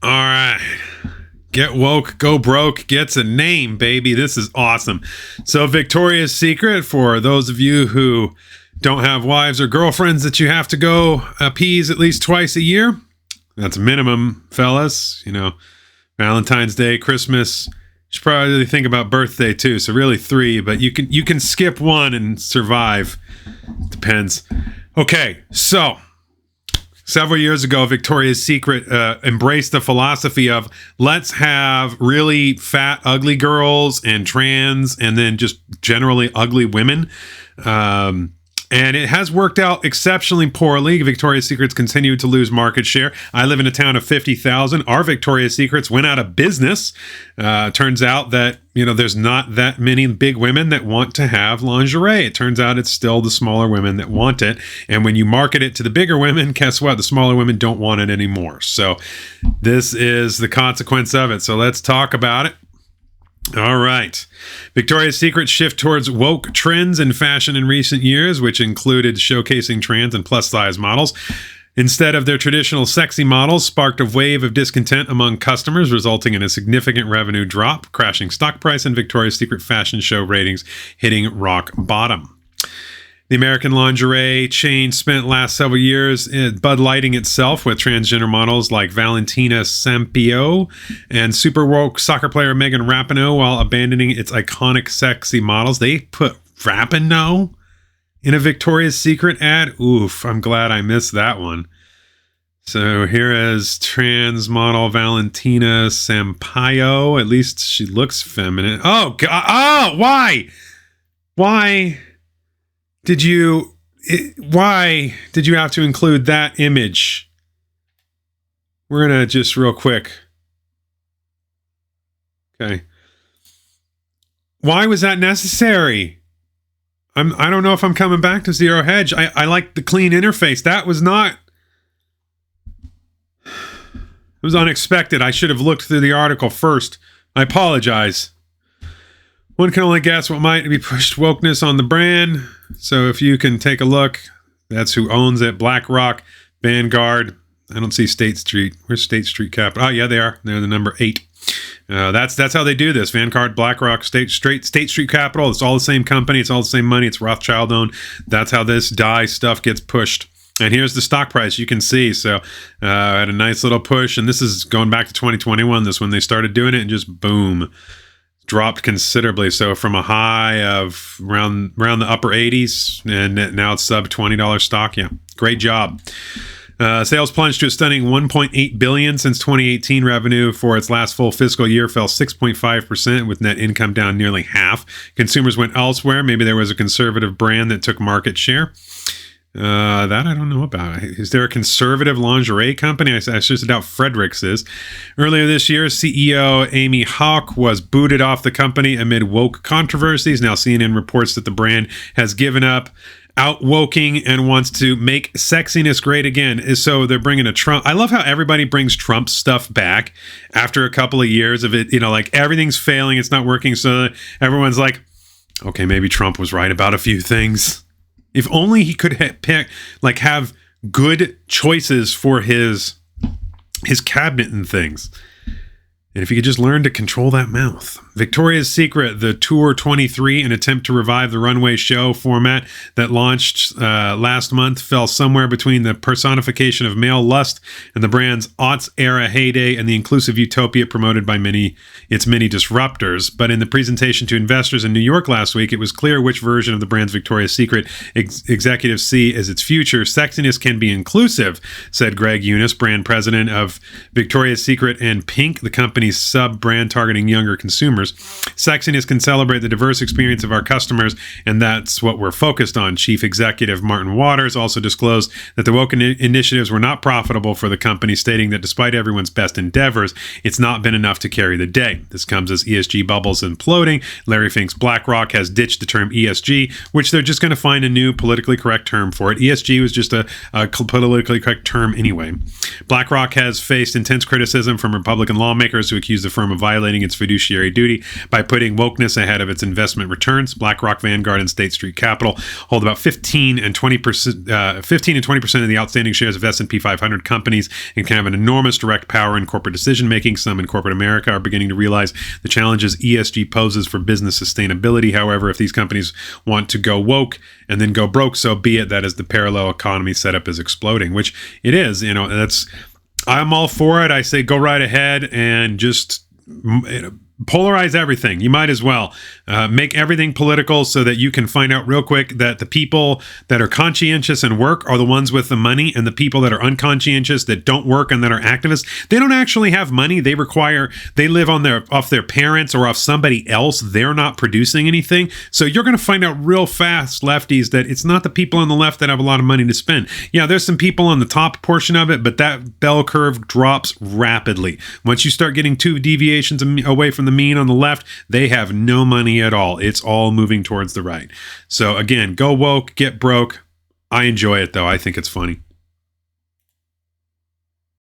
All right. Get Woke, Go Broke gets a name, baby. This is awesome. So Victoria's Secret, for those of you who don't have wives or girlfriends that you have to go appease at least twice a year, that's minimum, fellas. You know, Valentine's Day, Christmas. You should probably think about birthday too. So really 3, but you can skip 1 and survive. Depends. Okay, so several years ago, Victoria's Secret embraced the philosophy of let's have really fat, ugly girls and trans, and then just generally ugly women. And it has worked out exceptionally poorly. Victoria's Secret's continued to lose market share. I live in a town of 50,000. Our Victoria's Secrets went out of business. Turns out that, there's not that many big women that want to have lingerie. It turns out it's still the smaller women that want it. And when you market it to the bigger women, guess what? The smaller women don't want it anymore. So this is the consequence of it. So let's talk about it. All right. Victoria's Secret shift towards woke trends in fashion in recent years, which included showcasing trans and plus-size models. Instead of their traditional sexy models, sparked a wave of discontent among customers, resulting in a significant revenue drop, crashing stock price, and Victoria's Secret fashion show ratings hitting rock bottom. The American lingerie chain spent last several years Bud Lighting itself with transgender models like Valentina Sampio and super woke soccer player Megan Rapinoe while abandoning its iconic sexy models. They put Rapinoe in a Victoria's Secret ad. Oof, I'm glad I missed that one. So here is trans model Valentina Sampaio. At least she looks feminine. Oh, God. Oh, why? Why did you have to include that image? We're going to just real quick. Okay. Why was that necessary? I don't know if I'm coming back to Zero Hedge. I like the clean interface. That was not... It was unexpected. I should have looked through the article first. I apologize. One can only guess what might be pushed wokeness on the brand. So if you can take a look, that's who owns it. BlackRock, Vanguard. I don't see State Street. Where's State Street Capital? Oh, yeah, they are. They're the number 8. That's how they do this. Vanguard, BlackRock, State Street Capital. It's all the same company. It's all the same money. It's Rothschild owned. That's how this dye stuff gets pushed. And here's the stock price. You can see. So had a nice little push. And this is going back to 2021. This when they started doing it, and just boom, dropped considerably. So from a high of around the upper 80s, and now it's sub $20 stock. Yeah, great job. Sales plunged to a stunning $1.8 billion since 2018. Revenue for its last full fiscal year fell 6.5%, with net income down nearly half. Consumers went elsewhere. Maybe there was a conservative brand that took market share. That I don't know about. Is there a conservative lingerie company? I just doubt Fredericks is. Earlier this year, CEO Amy Hawk was booted off the company amid woke controversies. Now CNN reports that the brand has given up outwoking and wants to make sexiness great again. So they're bringing a Trump. I love how everybody brings Trump stuff back after a couple of years of it. Like everything's failing, it's not working. So everyone's like, okay, maybe Trump was right about a few things. If only he could have good choices for his cabinet and things. And if he could just learn to control that mouth. Victoria's Secret, the Tour 23, an attempt to revive the runway show format that launched last month, fell somewhere between the personification of male lust and the brand's aughts-era heyday and the inclusive utopia promoted by its many disruptors. But in the presentation to investors in New York last week, it was clear which version of the brand's Victoria's Secret executives see as its future. Sexiness can be inclusive, said Greg Eunice, brand president of Victoria's Secret and Pink, the company's sub-brand targeting younger consumers. Sexiness can celebrate the diverse experience of our customers, and that's what we're focused on. Chief Executive Martin Waters also disclosed that the woke initiatives were not profitable for the company, stating that despite everyone's best endeavors, it's not been enough to carry the day. This comes as ESG bubbles imploding. Larry Fink's BlackRock has ditched the term ESG, which they're just going to find a new politically correct term for it. ESG was just a politically correct term anyway. BlackRock has faced intense criticism from Republican lawmakers who accuse the firm of violating its fiduciary duty duty by putting wokeness ahead of its investment returns. BlackRock, Vanguard, and State Street Capital hold about 15 and 20% of the outstanding shares of S&P 500 companies and can have an enormous direct power in corporate decision-making. Some in corporate America are beginning to realize the challenges ESG poses for business sustainability. However, if these companies want to go woke and then go broke, so be it. That is the parallel economy setup is exploding, which it is. I'm all for it. I say go right ahead and just polarize everything. You might as well make everything political so that you can find out real quick that the people that are conscientious and work are the ones with the money, and the people that are unconscientious that don't work and that are activists, they don't actually have money. They live off their parents or off somebody else. They're not producing anything. So you're going to find out real fast, lefties, that it's not the people on the left that have a lot of money to spend. Yeah, there's some people on the top portion of it, but that bell curve drops rapidly. Once you start getting 2 deviations away from the mean on the left, they have no money at all. It's all moving towards the right. So again, go woke, get broke. I enjoy it though. I think it's funny.